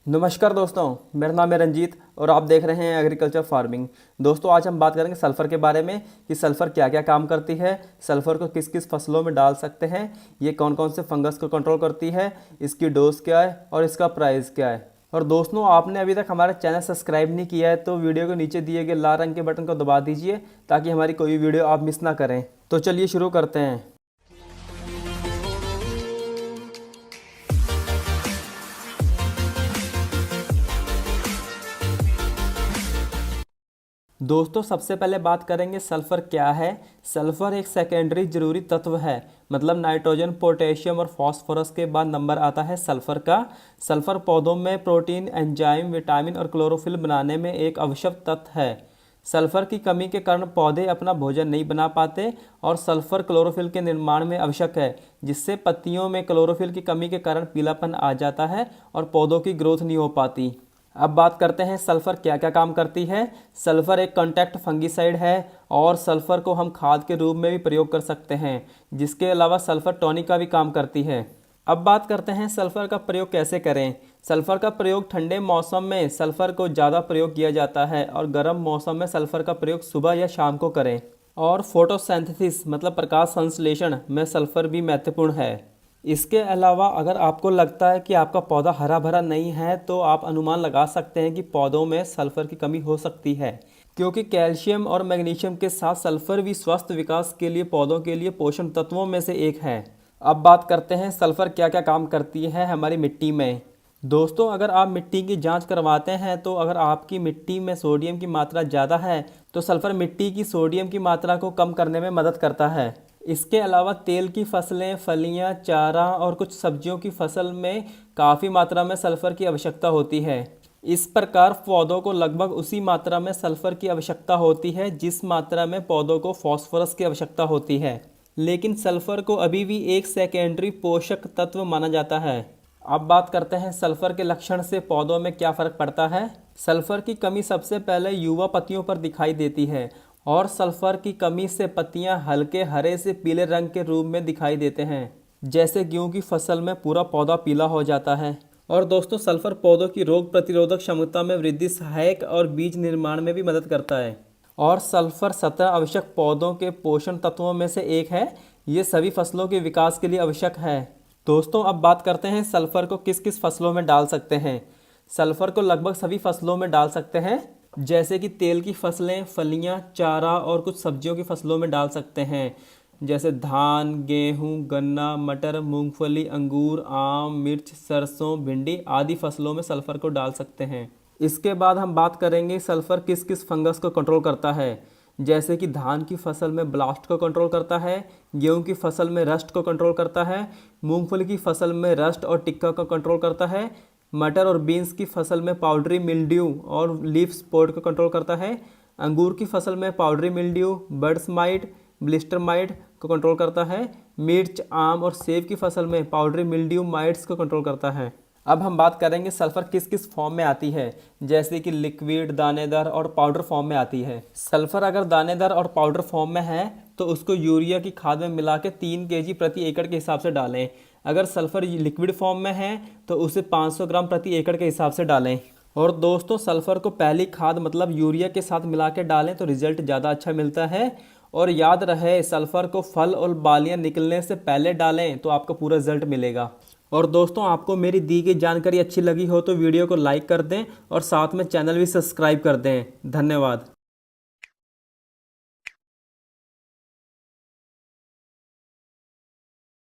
नमस्कार दोस्तों, मेरा नाम है रंजीत और आप देख रहे हैं एग्रीकल्चर फार्मिंग। दोस्तों, आज हम बात करेंगे सल्फ़र के बारे में कि सल्फ़र क्या क्या काम करती है, सल्फ़र को किस किस फसलों में डाल सकते हैं, ये कौन कौन से फंगस को कंट्रोल करती है, इसकी डोज क्या है और इसका प्राइस क्या है। और दोस्तों, आपने अभी तक हमारा चैनल सब्सक्राइब नहीं किया है तो वीडियो के नीचे दिए गए लाल रंग के बटन को दबा दीजिए ताकि हमारी कोई वीडियो आप मिस ना करें। तो चलिए शुरू करते हैं। दोस्तों, सबसे पहले बात करेंगे सल्फ़र क्या है। सल्फ़र एक सेकेंडरी जरूरी तत्व है, मतलब नाइट्रोजन, पोटेशियम और फास्फोरस के बाद नंबर आता है सल्फ़र का। सल्फ़र पौधों में प्रोटीन, एंजाइम, विटामिन और क्लोरोफिल बनाने में एक आवश्यक तत्व है। सल्फ़र की कमी के कारण पौधे अपना भोजन नहीं बना पाते और सल्फ़र क्लोरोफिल के निर्माण में आवश्यक है, जिससे पत्तियों में क्लोरोफिल की कमी के कारण पीलापन आ जाता है और पौधों की ग्रोथ नहीं हो पाती। अब बात करते हैं सल्फ़र क्या क्या काम करती है। सल्फ़र एक कॉन्टैक्ट फंगिसाइड है और सल्फ़र को हम खाद के रूप में भी प्रयोग कर सकते हैं। जिसके अलावा सल्फ़र टॉनिक का भी काम करती है। अब बात करते हैं सल्फ़र का प्रयोग कैसे करें। सल्फ़र का प्रयोग ठंडे मौसम में सल्फ़र को ज़्यादा प्रयोग किया जाता है और गर्म मौसम में सल्फ़र का प्रयोग सुबह या शाम को करें। और फोटोसिंथेसिस मतलब प्रकाश संश्लेषण में सल्फ़र भी महत्वपूर्ण है। इसके अलावा अगर आपको लगता है कि आपका पौधा हरा भरा नहीं है तो आप अनुमान लगा सकते हैं कि पौधों में सल्फ़र की कमी हो सकती है, क्योंकि कैल्शियम और मैग्नीशियम के साथ सल्फ़र भी स्वस्थ विकास के लिए पौधों के लिए पोषण तत्वों में से एक है। अब बात करते हैं सल्फ़र क्या क्या काम करती है हमारी मिट्टी में। दोस्तों, अगर आप मिट्टी की जांच करवाते हैं तो अगर आपकी मिट्टी में सोडियम की मात्रा ज़्यादा है तो सल्फ़र मिट्टी की सोडियम की मात्रा को कम करने में मदद करता है। इसके अलावा तेल की फसलें, फलियां, चारा और कुछ सब्जियों की फसल में काफ़ी मात्रा में सल्फ़र की आवश्यकता होती है। इस प्रकार पौधों को लगभग उसी मात्रा में सल्फ़र की आवश्यकता होती है जिस मात्रा में पौधों को फास्फोरस की आवश्यकता होती है। लेकिन सल्फ़र को अभी भी एक सेकेंडरी पोषक तत्व माना जाता है। अब बात करते हैं सल्फ़र के लक्षण से पौधों में क्या फ़र्क पड़ता है। सल्फ़र की कमी सबसे पहले युवा पत्तियों पर दिखाई देती है और सल्फ़र की कमी से पत्तियां हल्के हरे से पीले रंग के रूप में दिखाई देते हैं, जैसे गेहूं की फसल में पूरा पौधा पीला हो जाता है। और दोस्तों, सल्फ़र पौधों की रोग प्रतिरोधक क्षमता में वृद्धि, सहायक और बीज निर्माण में भी मदद करता है। और सल्फ़र 17 आवश्यक पौधों के पोषण तत्वों में से एक है। ये सभी फसलों के विकास के लिए आवश्यक है। दोस्तों, अब बात करते हैं सल्फ़र को किस किस फसलों में डाल सकते हैं। सल्फ़र को लगभग सभी फसलों में डाल सकते हैं, जैसे कि तेल की फसलें, फलियां, चारा और कुछ सब्जियों की फसलों में डाल सकते हैं, जैसे धान, गेहूं, गन्ना, मटर, मूंगफली, अंगूर, आम, मिर्च, सरसों, भिंडी आदि फसलों में सल्फ़र को डाल सकते हैं। इसके बाद हम बात करेंगे सल्फ़र किस किस फंगस को कंट्रोल करता है। जैसे कि धान की फसल में ब्लास्ट को कंट्रोल करता है, गेहूं की फसल में रस्ट को कंट्रोल करता है, मूंगफली की फसल में रस्ट और टिक्का को कंट्रोल करता है, मटर और बीन्स की फसल में पाउडरी मिल्ड्यू और लीफ स्पॉट को कंट्रोल करता है, अंगूर की फसल में powdery mildew, birds might, blister might को कंट्रोल करता है, मिर्च, आम और सेब की फसल में पाउडरी मिल्ड्यू माइट्स को कंट्रोल करता है। अब हम बात करेंगे सल्फ़र किस किस फॉर्म में आती है, जैसे कि लिक्विड, दानेदार और पाउडर फॉर्म में आती है। सल्फ़र अगर दानेदार और पाउडर फॉर्म में है तो उसको यूरिया की खाद में मिला के 3 kg प्रति एकड़ के हिसाब से डालें। अगर सल्फ़र लिक्विड फॉर्म में है तो उसे 500 ग्राम प्रति एकड़ के हिसाब से डालें। और दोस्तों, सल्फ़र को पहली खाद मतलब यूरिया के साथ मिला के डालें तो रिज़ल्ट ज़्यादा अच्छा मिलता है। और याद रहे, सल्फ़र को फल और बालियाँ निकलने से पहले डालें तो आपको पूरा रिजल्ट मिलेगा। और दोस्तों, आपको मेरी दी गई जानकारी अच्छी लगी हो तो वीडियो को लाइक कर दें और साथ में चैनल भी सब्सक्राइब कर दें। धन्यवाद।